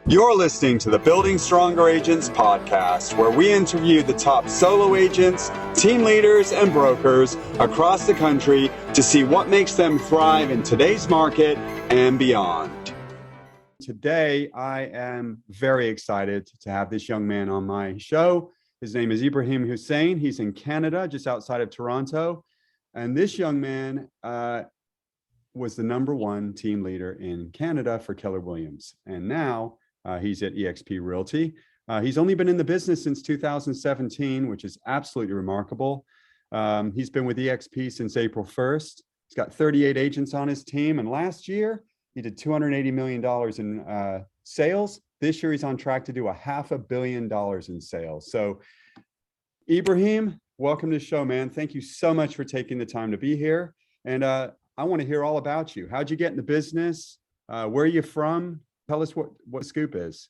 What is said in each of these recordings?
You're listening to the Building Stronger Agents podcast, where we interview the top solo agents, team leaders, and brokers across the country to see what makes them thrive in today's market and beyond. Today, I am very excited to have this young man on my show. His name is Ibrahim Hussein. He's in Canada, just outside of Toronto. And this young man was the #1 team leader in Canada for Keller Williams. And now he's at eXp Realty. He's only been in the business since 2017, which is absolutely remarkable. He's been with eXp since April 1st. He's got 38 agents on his team. And last year, he did $280 million in sales. This year, he's on track to do $500 million in sales. So, Ibrahim, welcome to the show, man. Thank you so much for taking the time to be here. And I want to hear all about you. How'd you get in the business? Where are you from? Tell us what the scoop is.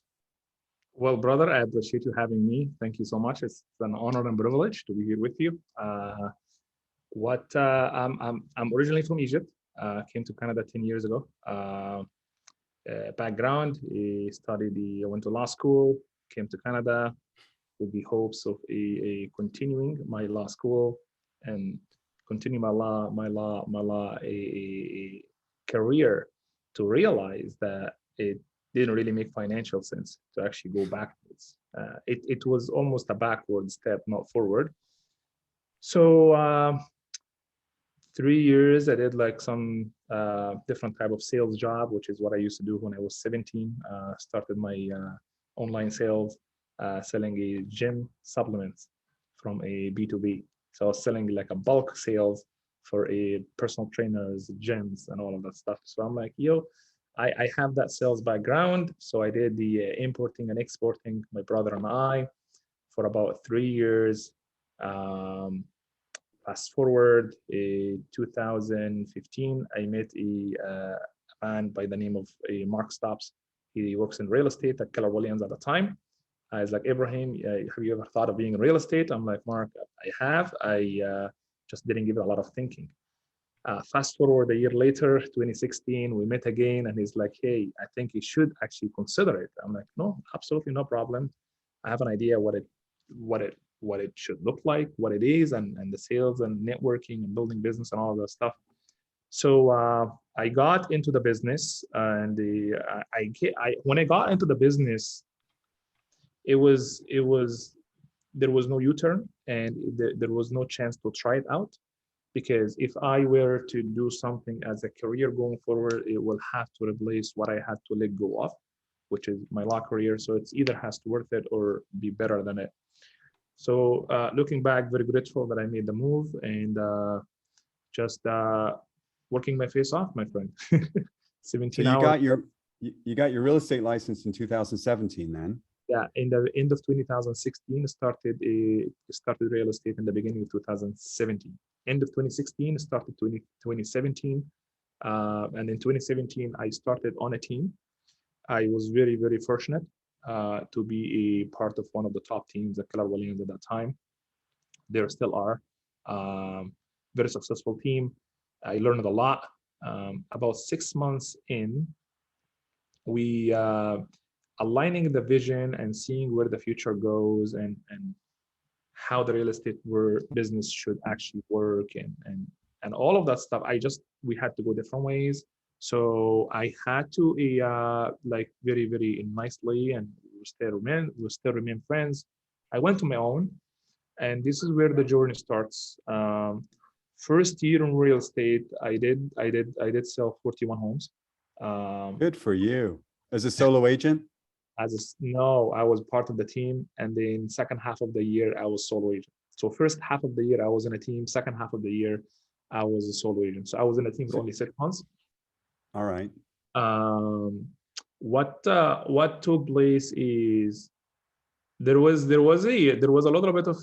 Well, brother, I appreciate you having me. Thank you so much. It's an honor and privilege to be here with you. I'm originally from Egypt. Came to Canada 10 years ago. Background: I went to law school. Came to Canada with the hopes of continuing my law school and continue my law career, to realize that it didn't really make financial sense to actually go backwards. It was almost a backward step, not forward. So 3 years, I did like some different type of sales job, which is what I used to do when I was 17. Started my online sales, selling a gym supplements from a B2B. So I was selling like a bulk sales for a personal trainers, gyms, and all of that stuff. So I'm like, I have that sales background. So I did the importing and exporting, my brother and I, for about 3 years. Fast forward, 2015, I met a man by the name of Mark Stops. He works in real estate at Keller Williams at the time. I was like, Ibrahim, have you ever thought of being in real estate? I'm like, Mark, I have. I just didn't give it a lot of thinking. Fast forward a year later, 2016, we met again, and he's like, hey, I think you should actually consider it. I'm like, no, absolutely no problem. I have an idea what it should look like, what it is, and the sales and networking and building business and all of that stuff. So I got into the business, and when I got into the business, there was no U-turn, and there was no chance to try it out. Because if I were to do something as a career going forward, it will have to replace what I had to let go of, which is my law career. So it's either has to worth it or be better than it. So looking back, very grateful that I made the move, and just working my face off, my friend. 17 so you hours. You got your real estate license in 2017 then? Yeah, in the end of 2016, started real estate in the beginning of 2017. End of 2016, started 2017. And in 2017, I started on a team. I was very, very fortunate to be a part of one of the top teams at Keller Williams at that time. There still are. Very successful team. I learned a lot. About 6 months in, we aligning the vision and seeing where the future goes, and how the real estate business should actually work, and all of that stuff. We had to go different ways. So I had to like very, very nicely, and we still remain friends. I went to my own, and this is where the journey starts. First year in real estate, I did sell 41 homes. Good for you. As a solo agent? No, I was part of the team, and then second half of the year I was solo agent. So first half of the year I was in a team, second half of the year I was a solo agent. So I was in a team for only 6 months. All right. What took place is there was a little bit of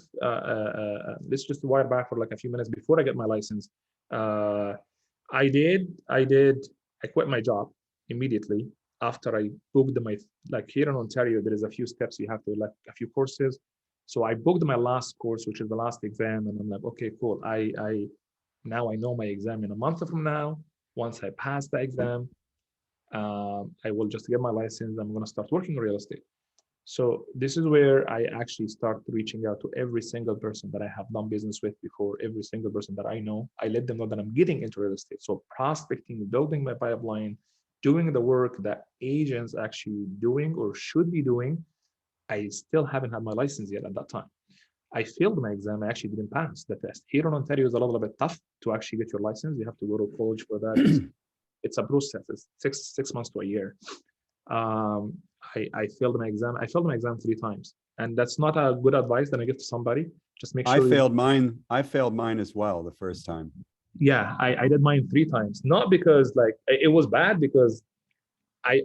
let's just wire back for like a few minutes before I get my license. I quit my job immediately after I booked like here in Ontario, there is a few steps you have to, like a few courses. So I booked my last course, which is the last exam, and I'm like, okay, cool. Now I know my exam in a month from now. Once I pass the exam, I will just get my license. I'm going to start working in real estate. So this is where I actually start reaching out to every single person that I have done business with before, every single person that I know. I let them know that I'm getting into real estate. So prospecting, building my pipeline, doing the work that agents actually doing or should be doing. I still haven't had my license yet at that time. I failed my exam. I actually didn't pass the test. Here in Ontario is a little bit tough to actually get your license. You have to go to college for that. It's a process. It's six months to a year. Um, I failed my exam. I failed my exam 3 times, and that's not a good advice that I give to somebody. Just make sure. I failed mine as well the first time. Yeah, I did mine 3 times. Not because like it was bad, because I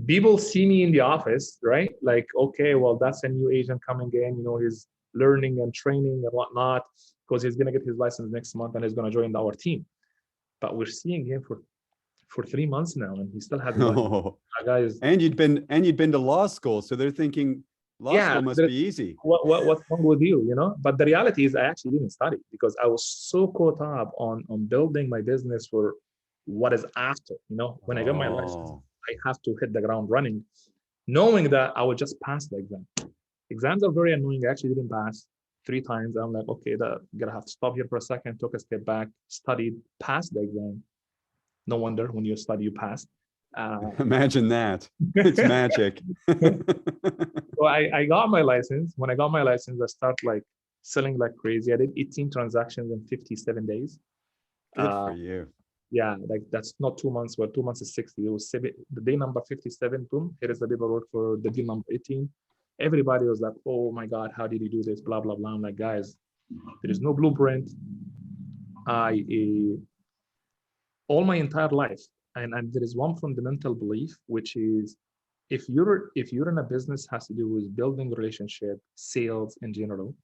people see me in the office, right? Like, okay, well, that's a new agent coming in. He's learning and training and whatnot because he's gonna get his license next month and he's gonna join our team. But we're seeing him for 3 months now, and he still hasn't. Oh. Guys, and you'd been to law school, so they're thinking law school must be easy. What's wrong with you? But the reality is, I actually didn't study because I was so caught up on building my business for what is after. When I got my license, I have to hit the ground running, knowing that I would just pass the exam. Exams are very annoying. I actually didn't pass 3 times. I'm like, okay, gonna have to stop here for a second, took a step back, studied, passed the exam. No wonder when you study, you pass. Imagine that. It's magic. So I got my license. When I got my license, I start like selling like crazy. I did 18 transactions in 57 days. Good for you. Yeah, like that's not 2 months. Well, 2 months is 60. It was the day number 57. Boom. Here is the paperwork for the deal number 18. Everybody was like, oh my God, how did you do this? Blah, blah, blah. I'm like, guys, there is no blueprint. All my entire life, and there is one fundamental belief, which is if you're in a business has to do with building relationship, sales in general,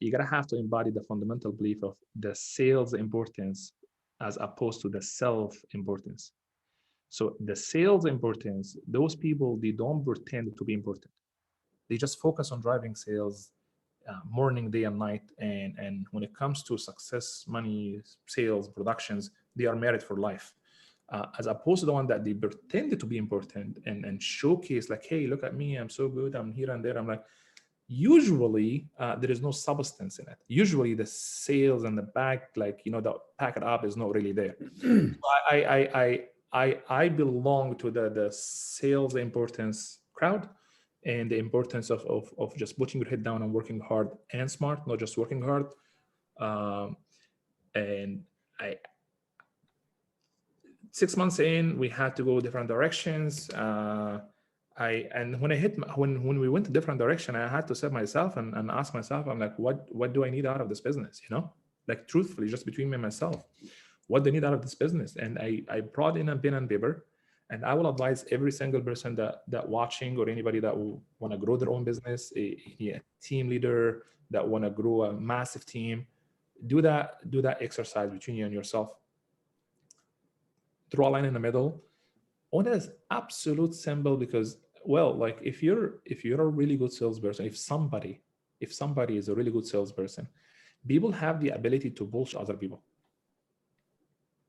you gotta have to embody the fundamental belief of the sales importance as opposed to the self importance. So the sales importance, those people, they don't pretend to be important. They just focus on driving sales morning, day, and night. And when it comes to success, money, sales, productions, they are married for life. As opposed to the one that they pretended to be important and showcase like, hey, look at me, I'm so good, I'm here and there. I'm like, usually there is no substance in it. Usually the sales and the back, like, the pack it up is not really there. I belong to the sales importance crowd, and the importance of just putting your head down and working hard and smart, not just working hard. And 6 months in, we had to go different directions. When we went to different direction, I had to set myself and ask myself, I'm like, what do I need out of this business? Like truthfully, just between me and myself, what do I need out of this business? And I brought in a pen and paper, and I will advise every single person that watching, or anybody that will want to grow their own business, a team leader that want to grow a massive team, do that exercise between you and yourself. Draw a line in the middle. What is absolute symbol? Because, well, like if you're a really good salesperson, if somebody is a really good salesperson, people have the ability to bullshit other people.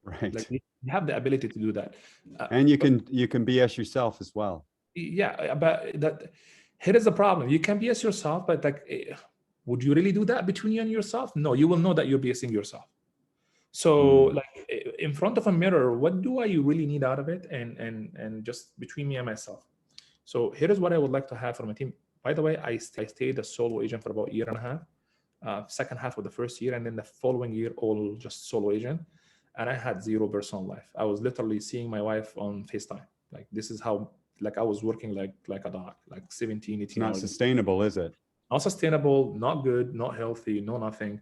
Right. Like you have the ability to do that. And you can BS yourself as well. Yeah, but here is the problem. You can BS yourself, but like, would you really do that between you and yourself? No, you will know that you're BSing yourself. So like in front of a mirror, what do I really need out of it? And just between me and myself. So here is what I would like to have for my team. By the way, I stayed a solo agent for about a year and a half, second half of the first year, and then the following year, all just solo agent. And I had zero personal life. I was literally seeing my wife on FaceTime. Like this is how, like I was working like a dog, like 17, 18 It's not hours. sustainable, is it? Not sustainable, not good, not healthy, no nothing.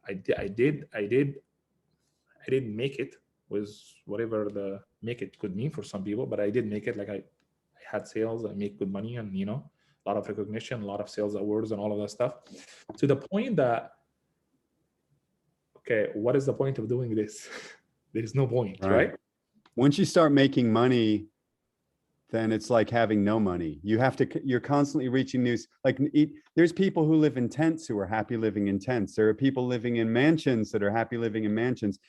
I didn't make it with whatever the make it could mean for some people, but I did make it. Like I had sales, I make good money, and a lot of recognition, a lot of sales awards, and all of that stuff. To the point that, okay, what is the point of doing this? There is no point, right? Once you start making money, then it's like having no money. You're constantly reaching news. Like there's people who live in tents who are happy living in tents. There are people living in mansions that are happy living in mansions.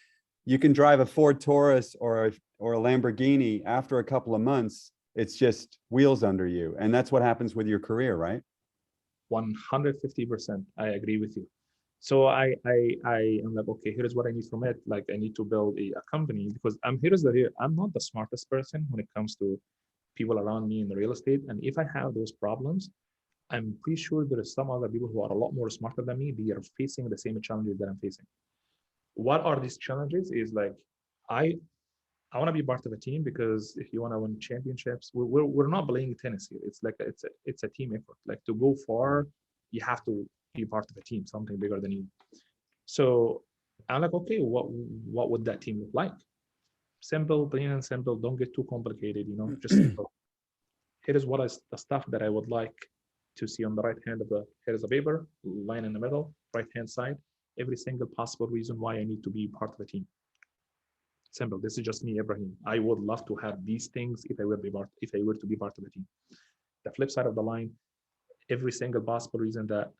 You can drive a Ford Taurus or a Lamborghini. After a couple of months, it's just wheels under you. And that's what happens with your career, right? 150%. I agree with you. So I am like, okay, here's what I need from it. Like I need to build a company because I'm not the smartest person when it comes to people around me in the real estate. And if I have those problems, I'm pretty sure there is some other people who are a lot more smarter than me. They are facing the same challenges that I'm facing. What are these challenges? Is like I want to be part of a team because if you want to win championships, we're not playing tennis here. It's like it's a team effort. Like to go far, you have to be part of a team, something bigger than you. So I'm like, okay, what would that team look like? Simple, plain and simple. Don't get too complicated. Just simple. Here is the stuff that I would like to see on the right hand of here is a paper, line in the middle, right hand side. Every single possible reason why I need to be part of a team. Simple. This is just me, Ibrahim. I would love to have these things if I were to be part of a team. The flip side of the line, every single possible reason that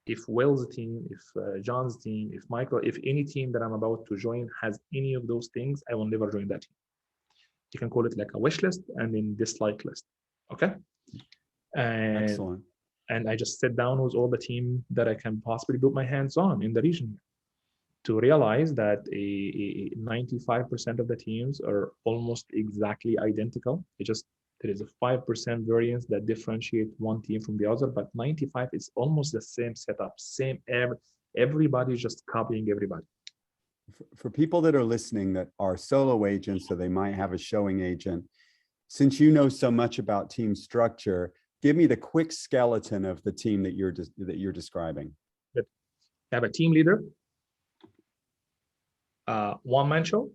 if Will's team, if John's team, if Michael, if any team that I'm about to join has any of those things, I will never join that team. You can call it like a wish list and then dislike list. Okay. And excellent. And I just sit down with all the team that I can possibly put my hands on in the region to realize that 95% of the teams are almost exactly identical. There is a 5% variance that differentiate one team from the other, but 95 is almost the same setup, everybody's just copying everybody. For people that are listening that are solo agents, so they might have a showing agent, since you know so much about team structure, give me the quick skeleton of the team that you're describing. You have a team leader, one-man show,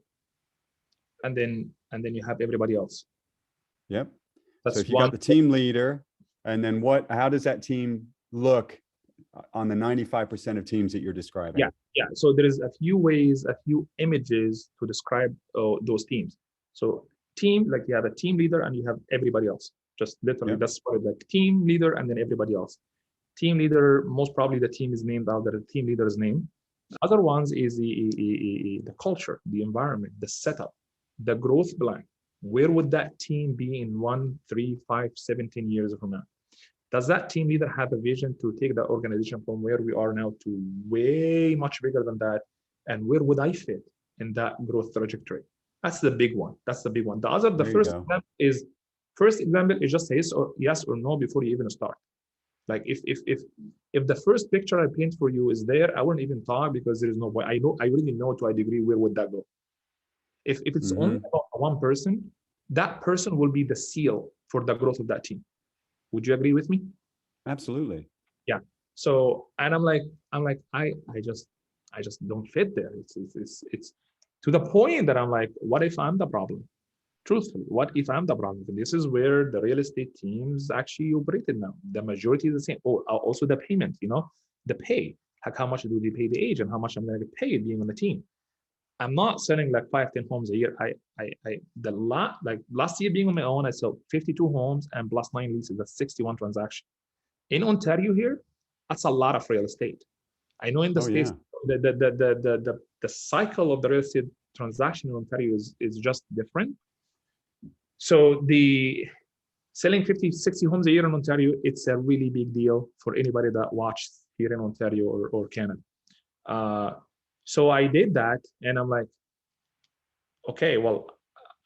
and then you have everybody else. Yep. So if you got the team leader, and then how does that team look on the 95% of teams that you're describing? Yeah. So there is a few images to describe those teams. So team, like you have a team leader and you have everybody else. Just literally, that's what it's like, team leader and then everybody else. Team leader, most probably the team is named after the team leader's name. The other ones is the culture, the environment, the setup, the growth plan. Where would that team be in 1, 3, 5, 17 years from now? Does that team leader have a vision to take the organization from where we are now to way much bigger than that? And where would I fit in that growth trajectory? That's the big one. First example is just yes or no before you even start. Like if the first picture I paint for you is there, I wouldn't even talk because there is no way. I really know to a degree where would that go. If it's only about one person, that person will be the seal for the growth of that team. Would you agree with me? Absolutely. Yeah. So, and I'm like, I just don't fit there. It's to the point that I'm like, what if I'm the problem? Truthfully, what if I'm the problem? And this is where the real estate teams actually operated now. The majority is the same. Also the payment, the pay. Like how much do they pay the agent? How much I'm going to get paid being on the team? I'm not selling like 5-10 homes a year. Last year being on my own, I sold 52 homes and plus 9 leases. That's 61 transactions. In Ontario here, that's a lot of real estate. I know in the States, the cycle of the real estate transaction in Ontario is just different. So the selling 50, 60 homes a year in Ontario, it's a really big deal for anybody that watches here in Ontario or Canada. So I did that, and I'm like, okay, well,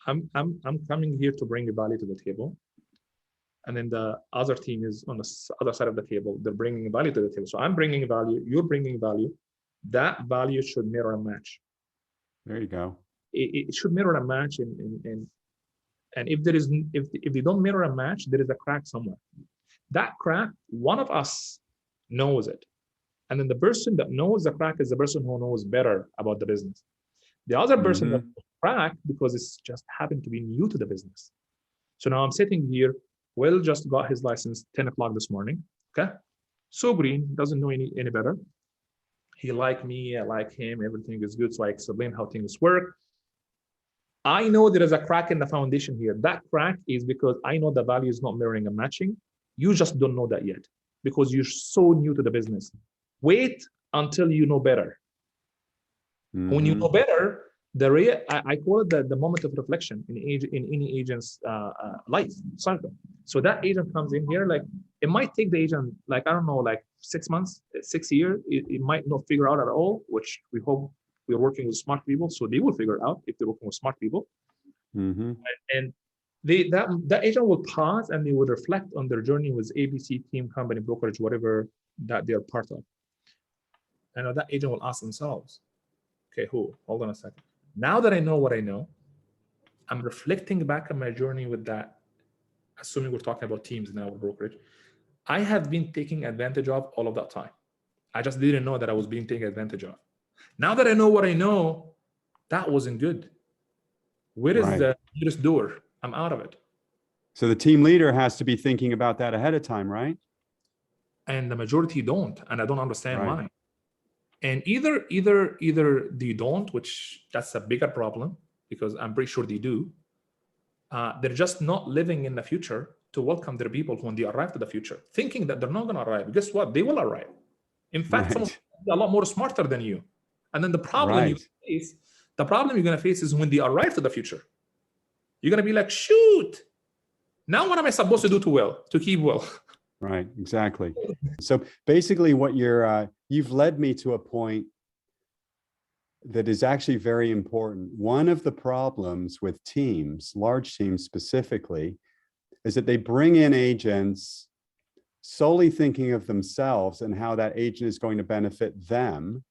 I'm coming here to bring value to the table, and then the other team is on the other side of the table. They're bringing value to the table. So I'm bringing value. You're bringing value. That value should mirror and match. There you go. It should mirror and match, and if they don't mirror and match, there is a crack somewhere. That crack, one of us knows it. And then the person that knows the crack is the person who knows better about the business. The other person that knows the crack because it's just happened to be new to the business. So now I'm sitting here. Will just got his license 10 o'clock this morning. Okay. So green, doesn't know any better. He liked me, I like him, everything is good. So I explain how things work. I know there is a crack in the foundation here. That crack is because I know the value is not mirroring and matching. You just don't know that yet because you're so new to the business. Wait until you know better. When you know better, I call it the moment of reflection in any agent's life cycle. So that agent comes in here, like it might take the agent like, I don't know, like 6 months, 6 years. It might not figure out at all, which we hope. We're working with smart people, so they will figure it out if they're working with smart people. And that agent will pause and they will reflect on their journey with ABC team, company, brokerage, whatever that they're part of. And that agent will ask themselves, okay, hold on a second. Now that I know what I know, I'm reflecting back on my journey with that, assuming we're talking about teams now with brokerage. I have been taking advantage of all of that time. I just didn't know that I was being taken advantage of. Now that I know what I know, that wasn't good. Where is the nearest door? I'm out of it. So the team leader has to be thinking about that ahead of time, right? And the majority don't, and I don't understand why. And either they don't, which that's a bigger problem, because I'm pretty sure they do. They're just not living in the future to welcome their people when they arrive to the future, thinking that they're not going to arrive. Guess what? They will arrive. In fact, some of them are a lot more smarter than you. And then the problem you're going to face is when they arrive to the future. You're going to be like, shoot, now what am I supposed to do to keep well? Right, exactly. So basically what you've led me to a point that is actually very important. One of the problems with teams, large teams specifically, is that they bring in agents solely thinking of themselves and how that agent is going to benefit them.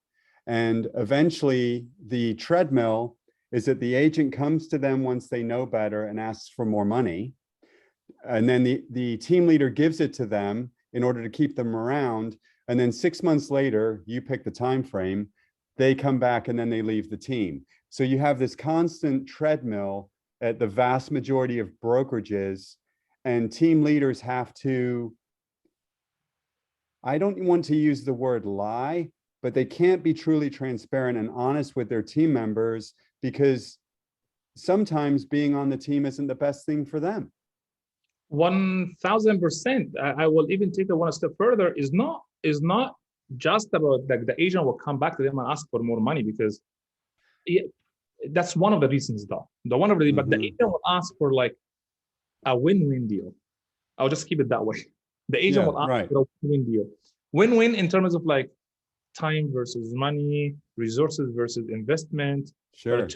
And eventually the treadmill is that the agent comes to them once they know better and asks for more money. And then the team leader gives it to them in order to keep them around. And then 6 months later, you pick the time frame, they come back and then they leave the team. So you have this constant treadmill at the vast majority of brokerages, and team leaders have to, I don't want to use the word lie, but they can't be truly transparent and honest with their team members, because sometimes being on the team isn't the best thing for them. 1000%. I will even take it one step further. Is not just about like the agent will come back to them and ask for more money, because that's one of the reasons though. But the agent will ask for like a win-win deal. I'll just keep it that way. The agent will ask for a win-win deal. Win-win in terms of like time versus money, resources versus investment. Sure.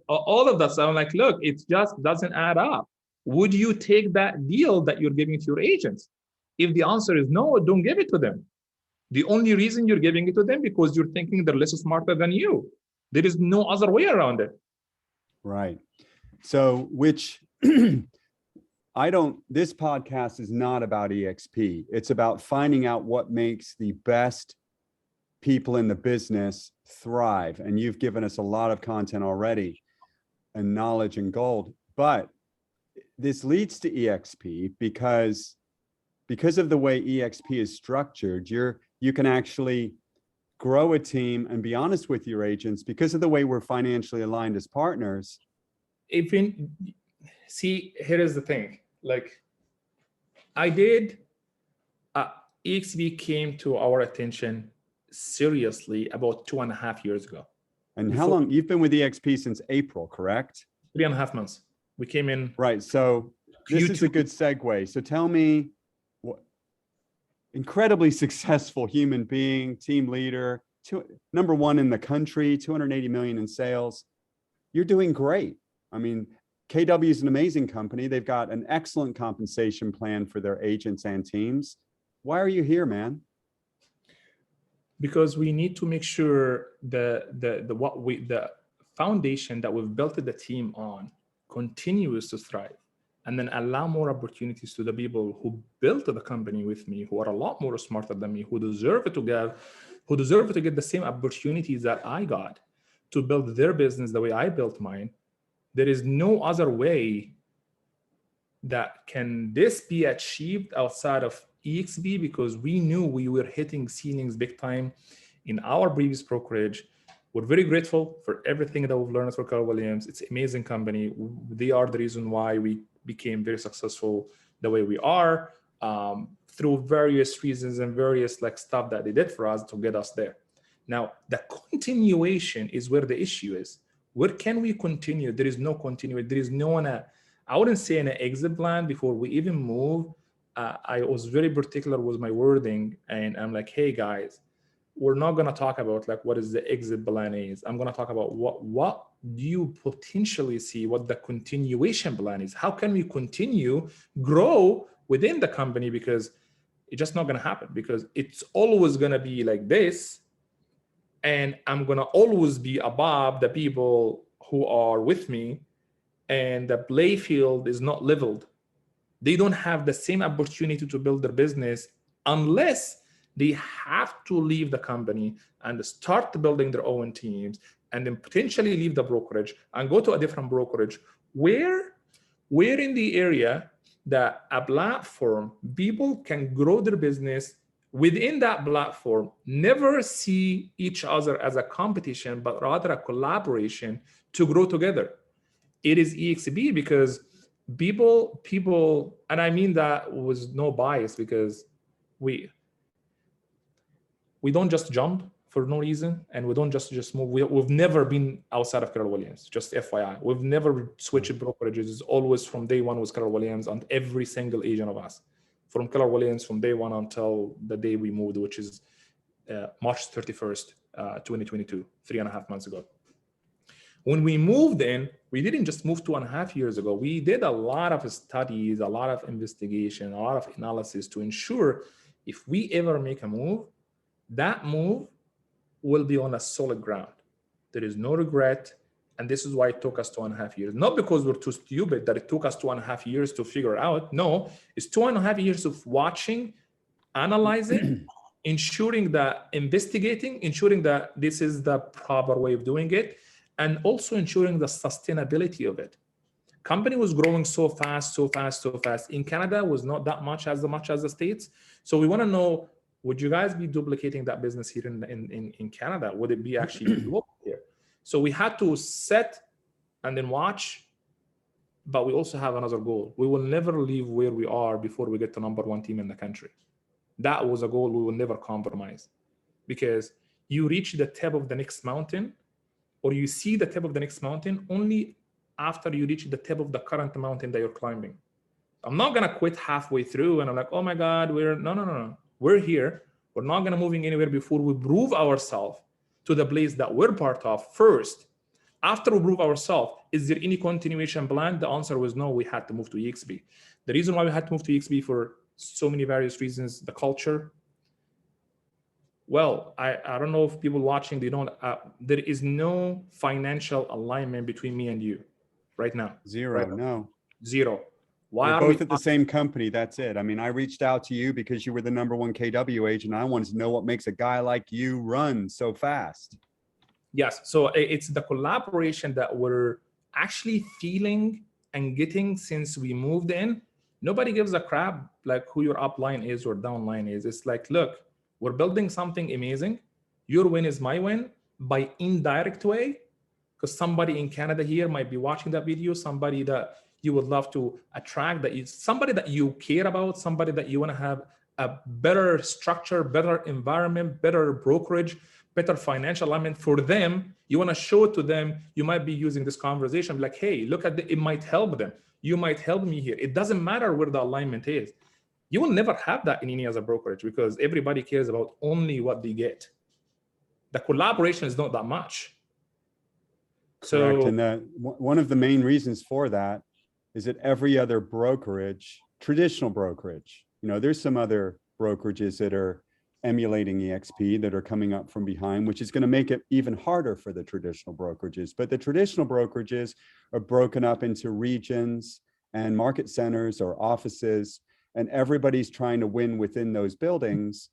All of that. So I'm like, look, it just doesn't add up. Would you take that deal that you're giving to your agents? If the answer is no, don't give it to them. The only reason you're giving it to them because you're thinking they're less smarter than you. There is no other way around it. Right. So, which this podcast is not about eXp. It's about finding out what makes the best people in the business thrive. And you've given us a lot of content already and knowledge and gold, but this leads to eXp because of the way eXp is structured. You can actually grow a team and be honest with your agents because of the way we're financially aligned as partners. See, here is the thing. Like eXp came to our attention seriously about 2.5 years ago. And how long? You've been with eXp since April, correct? 3.5 months. We came in. Right. So this is a good segue. So tell me, what incredibly successful human being, team leader, number one in the country, 280 million in sales. You're doing great. I mean, KW is an amazing company. They've got an excellent compensation plan for their agents and teams. Why are you here, man? Because we need to make sure the foundation that we've built the team on continues to thrive, and then allow more opportunities to the people who built the company with me, who are a lot more smarter than me, who deserve to get the same opportunities that I got to build their business the way I built mine. There is no other way that can this be achieved outside of eXp, because we knew we were hitting ceilings big time in our previous brokerage. We're very grateful for everything that we've learned for Keller Williams. It's an amazing company. They are the reason why we became very successful the way we are, through various reasons and various like stuff that they did for us to get us there. Now, the continuation is where the issue is. Where can we continue? There is no continuity. There is no I wouldn't say an exit plan before we even move. I was very particular with my wording, and I'm like, hey guys, we're not going to talk about like what is the exit plan is. I'm going to talk about what do you potentially see, what the continuation plan is. How can we continue grow within the company? Because it's just not going to happen, because it's always going to be like this, and I'm going to always be above the people who are with me, and the play field is not leveled. They don't have the same opportunity to build their business unless they have to leave the company and start building their own teams, and then potentially leave the brokerage and go to a different brokerage where in the area that a platform, people can grow their business within that platform, never see each other as a competition, but rather a collaboration to grow together. It is eXp because people, and I mean that with no bias, because we don't just jump for no reason, and we don't just move. We've never been outside of Keller Williams, just FYI. We've never switched brokerages. It's always from day one was Keller Williams, and every single agent of us from Keller Williams from day one until the day we moved, which is March 31st, 2022, 3.5 months ago. When we moved in, we didn't just move 2.5 years ago. We did a lot of studies, a lot of investigation, a lot of analysis to ensure if we ever make a move, that move will be on a solid ground. There is no regret. And this is why it took us 2.5 years. Not because we're too stupid that it took us 2.5 years to figure out. No, it's 2.5 years of watching, analyzing, ensuring that investigating, ensuring that this is the proper way of doing it, and also ensuring the sustainability of it. Company was growing so fast. In Canada was not that much as the States. So we want to know, would you guys be duplicating that business here in Canada? Would it be actually local here? So we had to set and then watch, but we also have another goal. We will never leave where we are before we get to #1 team in the country. That was a goal we will never compromise, because you reach the top of the next mountain, or you see the top of the next mountain only after you reach the top of the current mountain that you're climbing. I'm not gonna quit halfway through and I'm like, oh my God, no. We're here. We're not gonna moving anywhere before we prove ourselves to the place that we're part of first. After we prove ourselves, is there any continuation plan? The answer was no, we had to move to eXp. The reason why we had to move to eXp for so many various reasons, the culture. Well, I don't know if people watching, they don't, there is no financial alignment between me and you right now. Zero, right? No. Zero. Why we're both at the same company, that's it. I mean, I reached out to you because you were the #1 KW agent. I wanted to know what makes a guy like you run so fast. Yes, so it's the collaboration that we're actually feeling and getting since we moved in. Nobody gives a crap like who your upline is or downline is. It's like, look, we're building something amazing. Your win is my win by indirect way, because somebody in Canada here might be watching that video, somebody that you would love to attract, that is somebody that you care about, somebody that you want to have a better structure, better environment, better brokerage, better financial alignment for them. You want to show it to them. You might be using this conversation like, hey, look at it might help them. You might help me here. It doesn't matter where the alignment is. You will never have that in any other brokerage because everybody cares about only what they get. The collaboration is not that much. Correct. So, and one of the main reasons for that is that every other brokerage, traditional brokerage, you know, there's some other brokerages that are emulating eXp that are coming up from behind, which is going to make it even harder for the traditional brokerages. But the traditional brokerages are broken up into regions and market centers or offices, and everybody's trying to win within those buildings.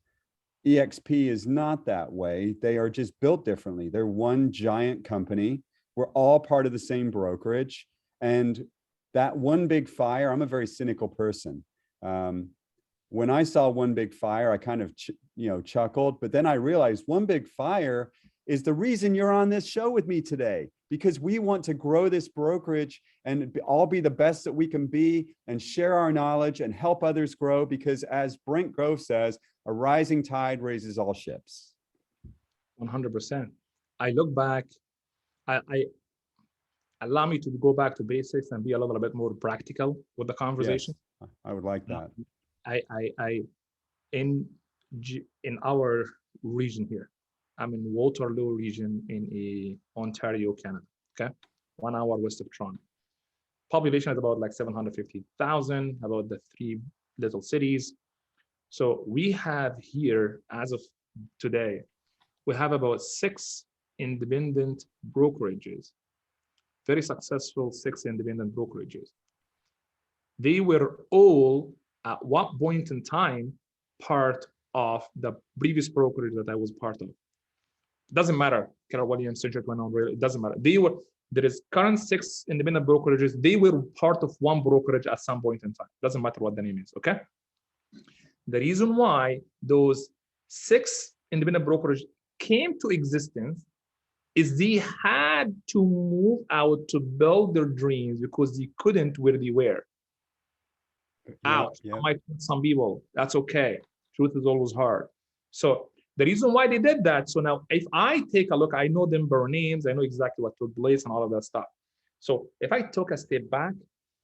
eXp is not that way. They are just built differently. They're one giant company. We're all part of the same brokerage. And that one big fire, I'm a very cynical person. When I saw one big fire, I kind of, chuckled, but then I realized one big fire is the reason you're on this show with me today, because we want to grow this brokerage and all be the best that we can be and share our knowledge and help others grow, because as Brent Grove says, a rising tide raises all ships. 100%. I look back, I allow me to go back to basics and be a little bit more practical with the conversation. Yes, I would like that. I in in our region here, I'm in Waterloo region in Ontario, Canada. Okay, 1 hour west of Toronto. Population is about like 750,000. About the three little cities. So we have here, as of today, we have about 6 independent brokerages, very successful 6 independent brokerages. They were all at one point in time part of the previous brokerage that I was part of. Doesn't matter, Keller Williams, Century 21, it doesn't matter. There is current 6 independent brokerages. They were part of one brokerage at some point in time. Doesn't matter what the name is, okay? The reason why those 6 independent brokerages came to existence is they had to move out to build their dreams because they couldn't where they were. Out. Some people, that's okay. Truth is always hard. So the reason why they did that, so now if I take a look, I know them by names, I know exactly what took place and all of that stuff. So if I took a step back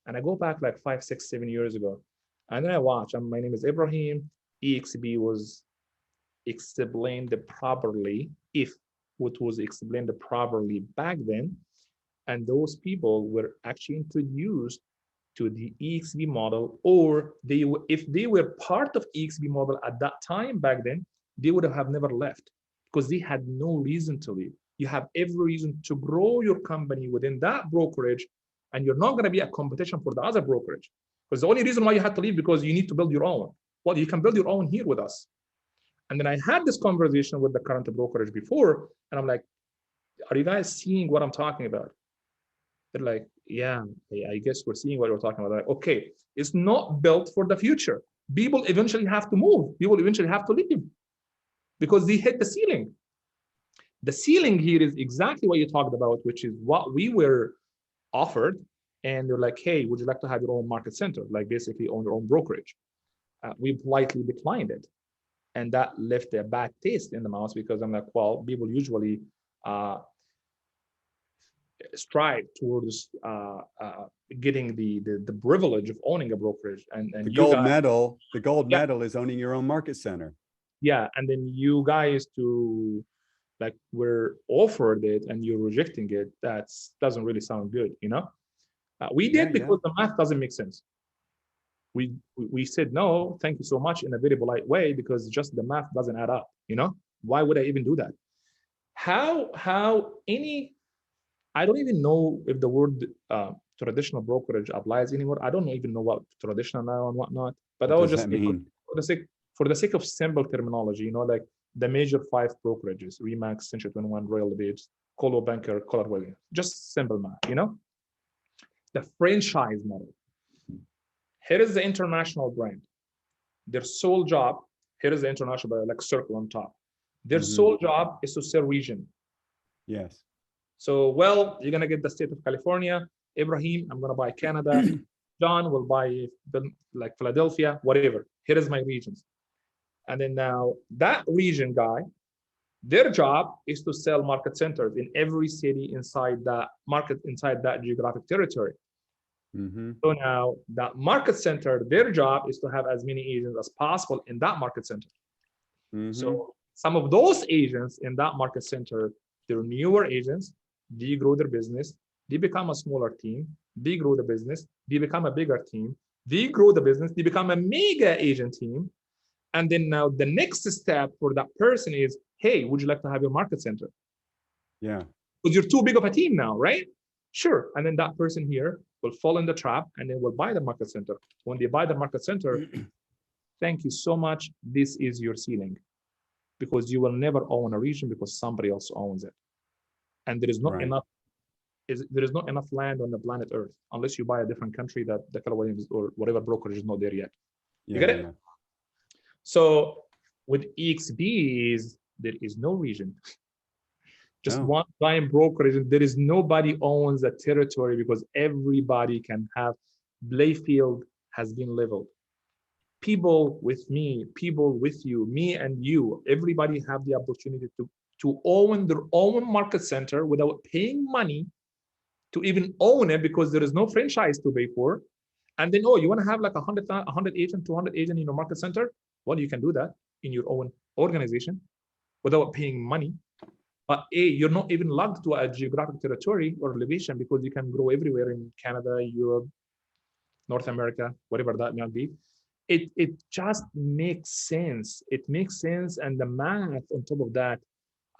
and I go back like 5, 6, 7 years ago, and then I watch, my name is Ibrahim, eXp was explained properly, if what was explained properly back then, and those people were actually introduced to the eXp model, or if they were part of eXp model at that time back then, they would have never left because they had no reason to leave. You have every reason to grow your company within that brokerage, and you're not going to be a competition for the other brokerage. Because the only reason why you had to leave because you need to build your own. Well, you can build your own here with us. And then I had this conversation with the current brokerage before, and I'm like, are you guys seeing what I'm talking about? They're like, yeah, I guess we're seeing what we're talking about. Like, okay, it's not built for the future. People eventually have to move. People eventually have to leave because they hit the ceiling. The ceiling here is exactly what you talked about, which is what we were offered. And they're like, hey, would you like to have your own market center? Like basically own your own brokerage. We politely declined it. And that left a bad taste in the mouth because I'm like, well, people usually strive towards getting the privilege of owning a brokerage. And the gold medal is owning your own market center. Yeah, and then you guys like were offered it and you're rejecting it. That doesn't really sound good, you know. We did because the math doesn't make sense. We said no, thank you so much in a very polite way because just the math doesn't add up. You know, why would I even do that? I don't even know if the word traditional brokerage applies anymore. I don't even know what traditional now and whatnot. But that was just for the sake of simple terminology, you know, like the major 5 brokerages: Remax, Century 21, Royal Bates, Coldwell Banker, Keller Williams. Just simple math, you know. The franchise model. Here is the international brand. Their sole job, here is the international, like circle on top. Their sole job is to sell region. Yes. So, well, you're going to get the state of California. Ibrahim, I'm going to buy Canada. John will buy like Philadelphia, whatever. Here is my regions. And then now that region guy, their job is to sell market centers in every city inside that market, inside that geographic territory. So now that market center, their job is to have as many agents as possible in that market center. So some of those agents in that market center, they're newer agents, they grow their business, they become a smaller team, they grow the business, they become a bigger team, they grow the business, they become a mega agent team. And then now the next step for that person is, hey, would you like to have your market center? Yeah. Because you're too big of a team now, right? Sure. And then that person here will fall in the trap and then will buy the market center. When they buy the market center, thank you so much. This is your ceiling because you will never own a region because somebody else owns it. And there is not enough. There is not enough land on the planet Earth unless you buy a different country that the Keller Williams or whatever brokerage is not there yet. You get it? Yeah. So with eXps, there is no region. Just one time brokerage. There is nobody owns a territory because everybody can have. Playfield has been leveled. People with me, people with you, me and you, everybody have the opportunity to own their own market center without paying money to even own it because there is no franchise to pay for. And then, oh, you want to have like 100 agent, 200 agent in your market center? Well, you can do that in your own organization without paying money. But you're not even locked to a geographic territory or location because you can grow everywhere in Canada, Europe, North America, whatever that might be. It just makes sense. It makes sense. And the math on top of that,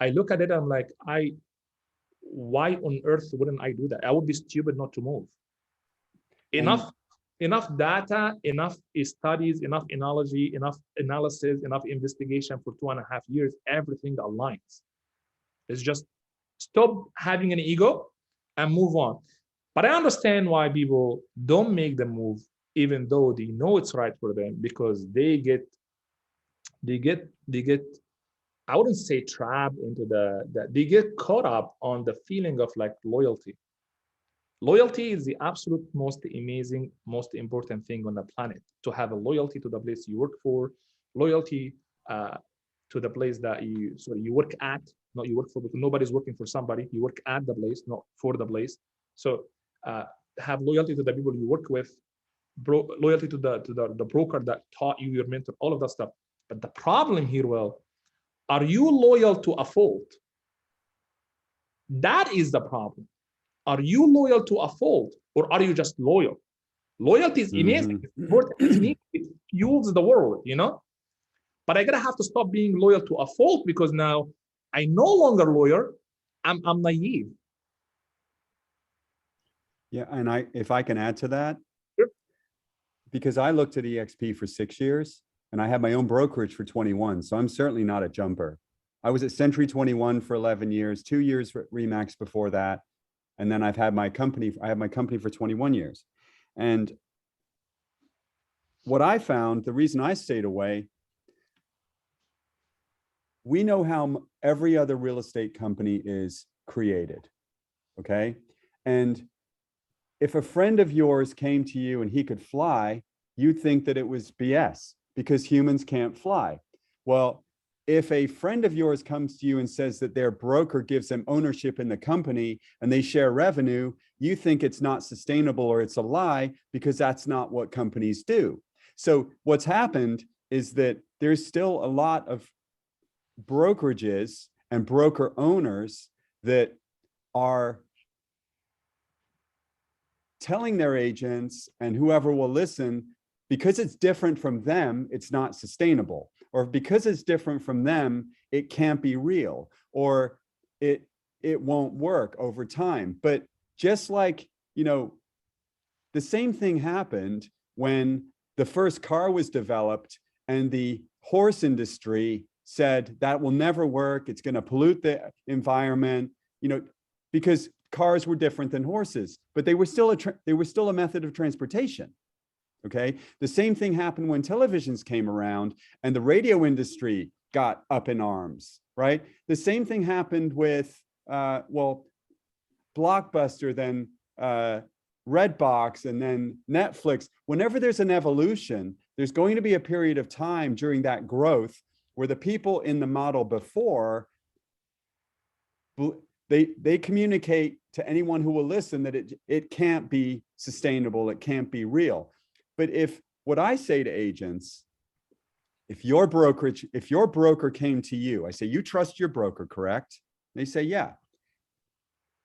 I look at it, I'm like, why on earth wouldn't I do that? I would be stupid not to move. Enough data, enough studies, enough analogy, enough analysis, enough investigation for 2.5 years, everything aligns. It's just stop having an ego and move on. But I understand why people don't make the move, even though they know it's right for them, because they get, I wouldn't say trapped into they get caught up on the feeling of like loyalty. Loyalty is the absolute most amazing, most important thing on the planet. To have a loyalty to the place you work for, loyalty to the place that you work at, not you work for, because nobody's working for somebody. You work at the place, not for the place. So have loyalty to the people you work with, loyalty to the broker that taught you, your mentor, all of that stuff. But the problem here, well, are you loyal to a fault? That is the problem. Are you loyal to a fault, or are you just loyal? Loyalty is amazing. It's important. It fuels the world, you know? But I gotta have to stop being loyal to a fault because now I'm no longer loyal. I'm naive. Yeah, and if I can add to that, sure. Because I looked at eXp for 6 years and I had my own brokerage for 21. So I'm certainly not a jumper. I was at Century 21 for 11 years, 2 years for Remax before that. And then I had my company for 21 years. And what I found, the reason I stayed away, we know how every other real estate company is created, okay? And if a friend of yours came to you and he could fly, you'd think that it was BS because humans can't fly. Well, if a friend of yours comes to you and says that their broker gives them ownership in the company and they share revenue, you think it's not sustainable or it's a lie because that's not what companies do. So what's happened is that there's still a lot of brokerages and broker owners that are telling their agents and whoever will listen, because it's different from them, it's not sustainable. Or because it's different from them, it can't be real, or it won't work over time. But just like, you know, the same thing happened when the first car was developed and the horse industry said that will never work, it's going to pollute the environment, you know, because cars were different than horses, but they were still a method of transportation. Okay. The same thing happened when televisions came around and the radio industry got up in arms, right? The same thing happened with, Blockbuster, then Redbox, and then Netflix. Whenever there's an evolution, there's going to be a period of time during that growth where the people in the model before, they communicate to anyone who will listen that it can't be sustainable, it can't be real. But what I say to agents, if your broker came to you, I say, you trust your broker, correct? They say, yeah.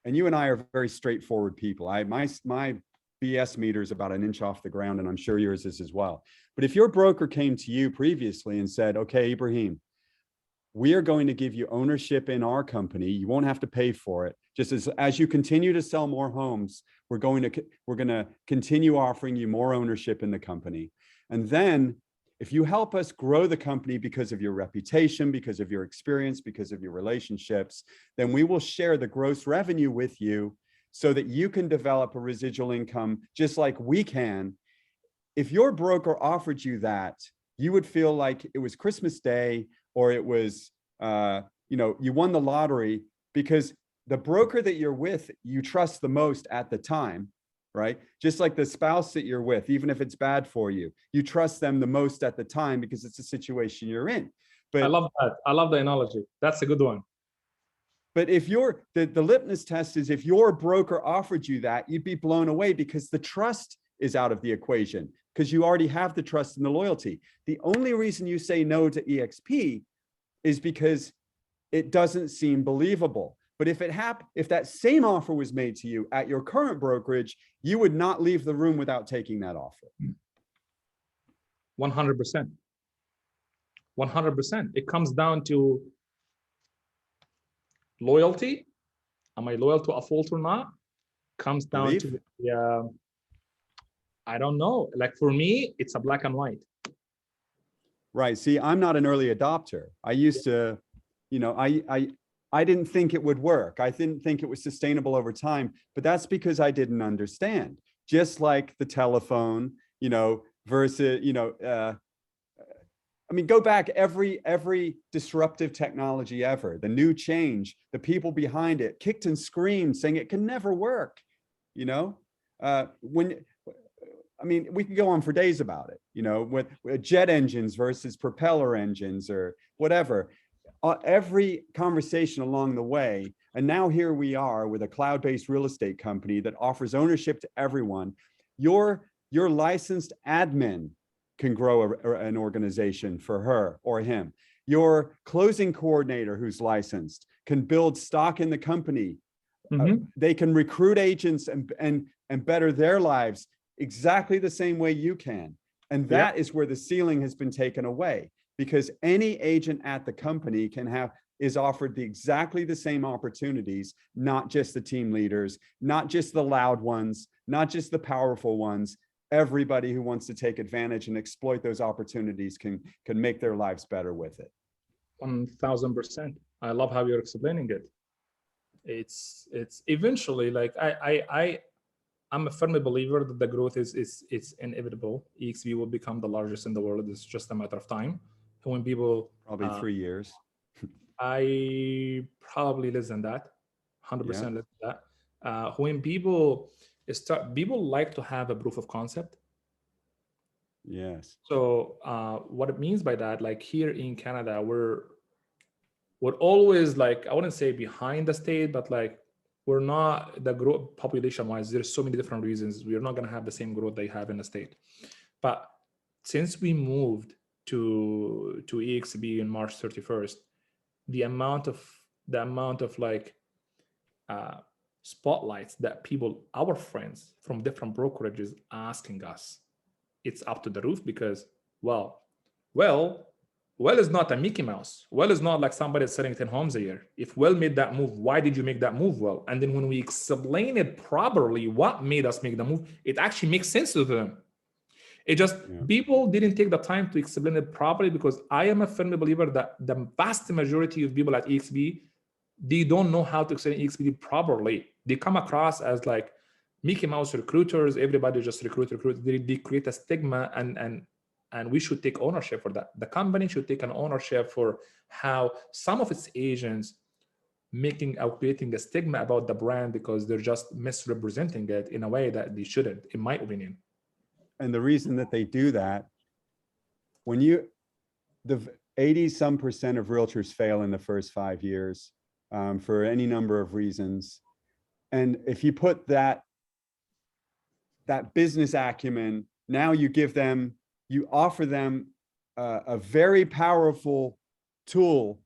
And you and I are very straightforward people. My BS meter is about an inch off the ground, and I'm sure yours is as well. But if your broker came to you previously and said, okay, Ibrahim, we are going to give you ownership in our company. You won't have to pay for it. Just as you continue to sell more homes, we're going to continue offering you more ownership in the company. And then if you help us grow the company because of your reputation, because of your experience, because of your relationships, then we will share the gross revenue with you so that you can develop a residual income just like we can. If your broker offered you that, you would feel like it was Christmas Day, or it was, you won the lottery, because the broker that you're with, you trust the most at the time, right? Just like the spouse that you're with, even if it's bad for you, you trust them the most at the time because it's a situation you're in. But I love that. I love the analogy. That's a good one. But if the litmus test is if your broker offered you that, you'd be blown away because the trust is out of the equation, because you already have the trust and the loyalty. The only reason you say no to eXp is because it doesn't seem believable. But if that same offer was made to you at your current brokerage, you would not leave the room without taking that offer. 100%. 100%. It comes down to loyalty. Am I loyal to a fault or not? Comes down to, I don't know. Like for me, it's a black and white. Right. See, I'm not an early adopter. I used to, I didn't think it would work. I didn't think it was sustainable over time, but that's because I didn't understand. Just like the telephone, versus, I mean, go back every disruptive technology ever, the new change, the people behind it kicked and screamed saying it can never work. I mean, we could go on for days about it, with jet engines versus propeller engines or whatever. Every conversation along the way. And now here we are with a cloud-based real estate company that offers ownership to everyone. Your licensed admin can grow an organization for her or him. Your closing coordinator who's licensed can build stock in the company. They can recruit agents and better their lives exactly the same way you can. And that is where the ceiling has been taken away, because any agent at the company is offered exactly the same opportunities, not just the team leaders, not just the loud ones, not just the powerful ones. Everybody who wants to take advantage and exploit those opportunities can make their lives better with it. 1000%. I love how you're explaining it. It's eventually, like I'm a firm believer that the growth it's inevitable. eXp will become the largest in the world. It's just a matter of time. And when people probably 3 years, I probably less than that, 100% less than that. When people like to have a proof of concept. Yes. So what it means by that, like here in Canada, we're always, like, I wouldn't say behind the state, but like we're not the growth population wise. There's so many different reasons we're not going to have the same growth they have in the state. But since we moved to eXp in March 31st, the amount of like spotlights that people, our friends from different brokerages asking us, it's up to the roof, because well is not a Mickey Mouse. Well is not like somebody selling 10 homes a year. If Well made that move, why did you make that move, Well? And then when we explain it properly, what made us make the move, it actually makes sense to them. It just, people didn't take the time to explain it properly, because I am a firm believer that the vast majority of people at eXp, they don't know how to explain eXp properly. They come across as like Mickey Mouse recruiters. Everybody just recruit. They create a stigma, and we should take ownership for that. The company should take an ownership for how some of its agents creating a stigma about the brand, because they're just misrepresenting it in a way that they shouldn't, in my opinion. And the reason that they do that, the 80% of realtors fail in the first 5 years for any number of reasons. And if you put that business acumen, now you offer them a very powerful tool.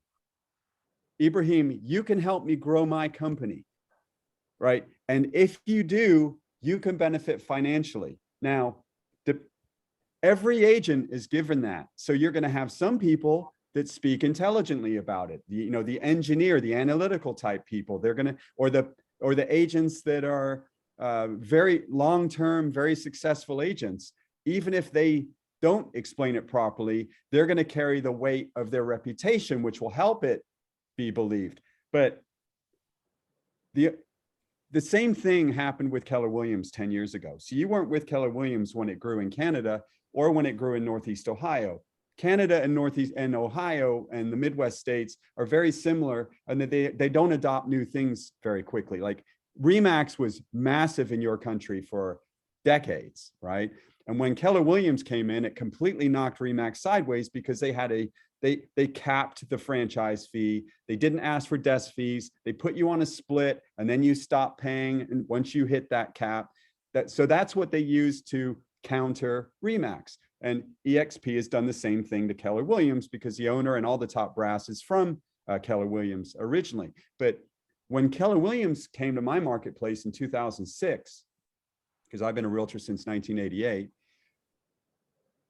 Ibrahim, you can help me grow my company, right? And if you do, you can benefit financially. Now, every agent is given that. So you're going to have some people that speak intelligently about it. The engineer, the analytical type people, they're going to, or the agents that are very long-term, very successful agents. Even if they don't explain it properly, they're going to carry the weight of their reputation, which will help it be believed. But the same thing happened with Keller Williams 10 years ago. So you weren't with Keller Williams when it grew in Canada or when it grew in Northeast Ohio. Canada and Northeast and Ohio and the Midwest states are very similar, and that they don't adopt new things very quickly. Like RE/MAX was massive in your country for decades, right? And when Keller Williams came in, it completely knocked RE/MAX sideways, because they had a they capped the franchise fee. They didn't ask for desk fees. They put you on a split, and then you stop paying. And once you hit that cap, so that's what they use to counter RE/MAX. And eXp has done the same thing to Keller Williams, because the owner and all the top brass is from Keller Williams originally. But when Keller Williams came to my marketplace in 2006, because I've been a realtor since 1988,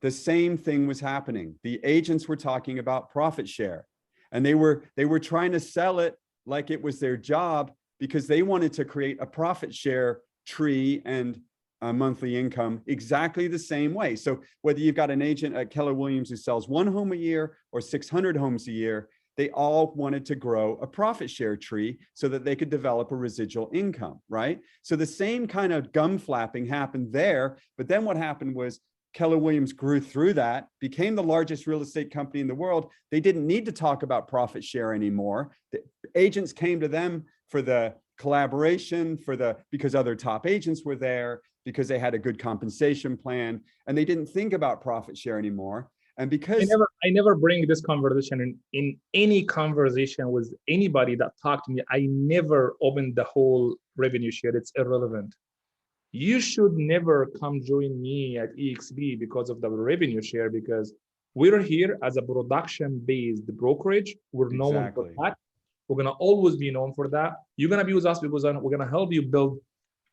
the same thing was happening. The agents were talking about profit share, and they were trying to sell it like it was their job, because they wanted to create a profit share tree and a monthly income exactly the same way. So whether you've got an agent at Keller Williams who sells 1 home a year or 600 homes a year, they all wanted to grow a profit share tree so that they could develop a residual income, right? So the same kind of gum flapping happened there. But then what happened was Keller Williams grew through that, became the largest real estate company in the world. They didn't need to talk about profit share anymore. The agents came to them for the collaboration, because other top agents were there, because they had a good compensation plan, and they didn't think about profit share anymore. And because I never bring this conversation in any conversation with anybody that talked to me. I never opened the whole revenue share. It's irrelevant. You should never come join me at eXp because of the revenue share, because we're here as a production-based brokerage. We're known for that. We're going to always be known for that. You're going to be with us because we're going to help you build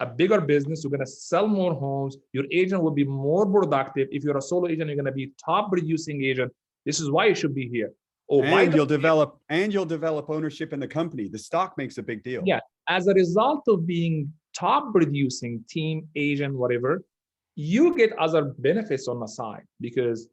a bigger business. You're going to sell more homes. Your agent will be more productive. If you're a solo agent, you're going to be top producing agent. This is why you should be here. And you'll develop ownership in the company. The stock makes a big deal. Yeah. As a result of being top producing team, agent, whatever, you get other benefits on the side, because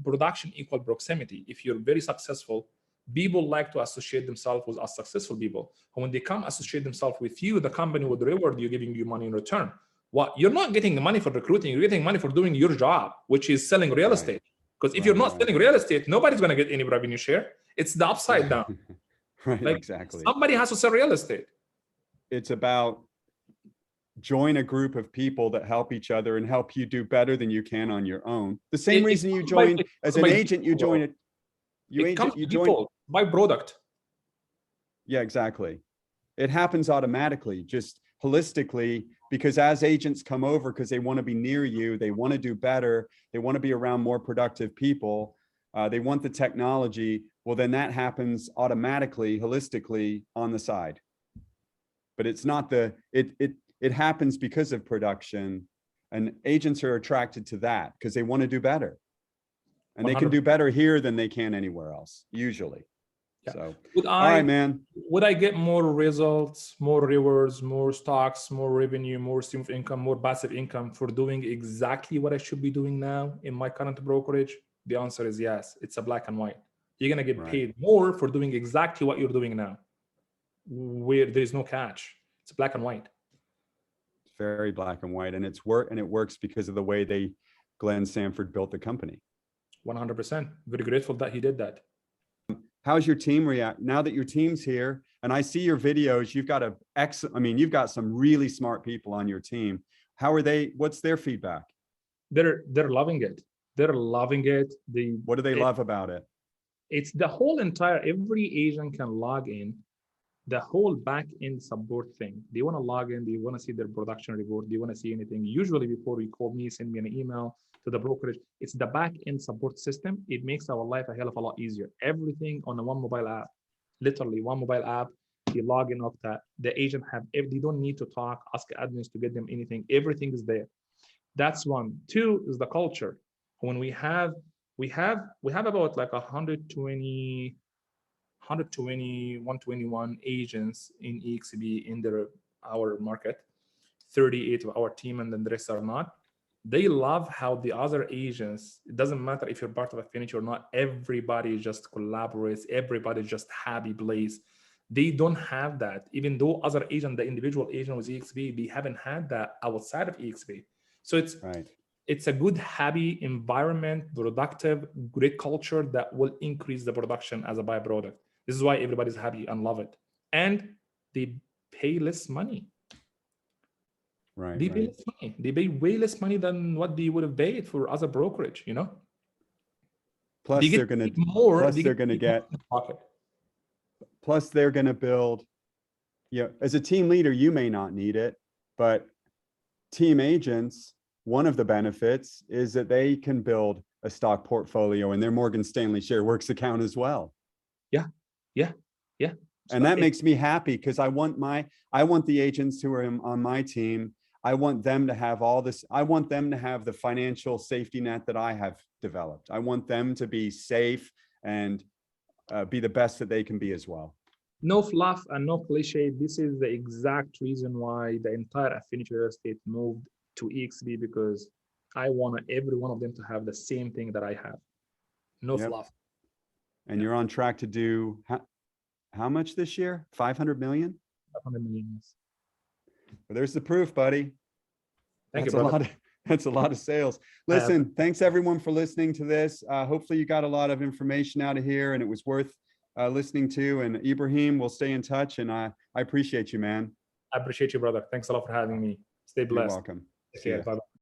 production equal proximity. If you're very successful, people like to associate themselves with us successful people. And when they come associate themselves with you, the company would reward you, giving you money in return. What you're not getting the money for recruiting, you're getting money for doing your job, which is selling real estate. Because if you're not selling real estate, nobody's going to get any revenue share. It's the upside down. Exactly. Somebody has to sell real estate. It's about join a group of people that help each other and help you do better than you can on your own. The same reason you join as an agent, you join it. You join by product. Yeah, exactly. It happens automatically, just holistically, because as agents come over, because they want to be near you, they want to do better, they want to be around more productive people, they want the technology. Well, then that happens automatically, holistically on the side. But it's not it happens because of production, and agents are attracted to that because they want to do better. And 100%. They can do better here than they can anywhere else, usually. Yeah. So, all right, man. Would I get more results, more rewards, more stocks, more revenue, more stream of income, more passive income for doing exactly what I should be doing now in my current brokerage? The answer is yes. It's a black and white. You're going to get paid more for doing exactly what you're doing now, where there's no catch. It's black and white. It's very black and white, and it works because of the way Glenn Sanford built the company. 100%. Very grateful that he did that. How's your team react now that your team's here? And I see your videos. You've got you've got some really smart people on your team. How are they? What's their feedback? They're loving it. They're loving it. What do they love about it? It's the whole every agent can log in, the whole back end support thing. They want to log in. They want to see their production report. They want to see anything. Usually before you call me, send me an email to the brokerage. It's the back end support system. It makes our life a hell of a lot easier. Everything on a one mobile app, literally one mobile app. You log in of that. The agent they don't need to talk, ask admins to get them anything. Everything is there. That's one. Two is the culture. When we have about like 121 agents in eXp in our market, 38 of our team, and then the rest are not. They love how the other agents, it doesn't matter if you're part of Affinity or not, everybody just collaborates, everybody just happy place. They don't have that. Even though other agent, the individual agent with eXp, they haven't had that outside of eXp. So it's a good, happy environment, productive, great culture that will increase the production as a byproduct. This is why everybody's happy and love it. And they pay less money. They pay less money. They pay way less money than what they would have paid for other brokerage, Plus They get they're going to, more. plus they they're get going to more get, in the pocket. plus they're going to build, as a team leader, you may not need it, but team agents, one of the benefits is that they can build a stock portfolio in their Morgan Stanley ShareWorks account as well. Yeah, yeah, yeah. And that makes me happy because I want the agents who are on my team, I want them to have all this. I want them to have the financial safety net that I have developed. I want them to be safe and be the best that they can be as well. No fluff and no cliche. This is the exact reason why the entire Affinity Real Estate moved to eXp, because I want every one of them to have the same thing that I have. No fluff. And you're on track to do how much this year? 500 million? 500 million. Yes. Well, there's the proof, buddy. Thank you, That's brother. That's a lot of sales. Listen, thanks everyone for listening to this. Hopefully you got a lot of information out of here and it was worth listening to. And Ibrahim, we'll stay in touch, and I appreciate you, man. I appreciate you, brother. Thanks a lot for having me. Stay blessed. You're welcome. Take care. Bye-bye.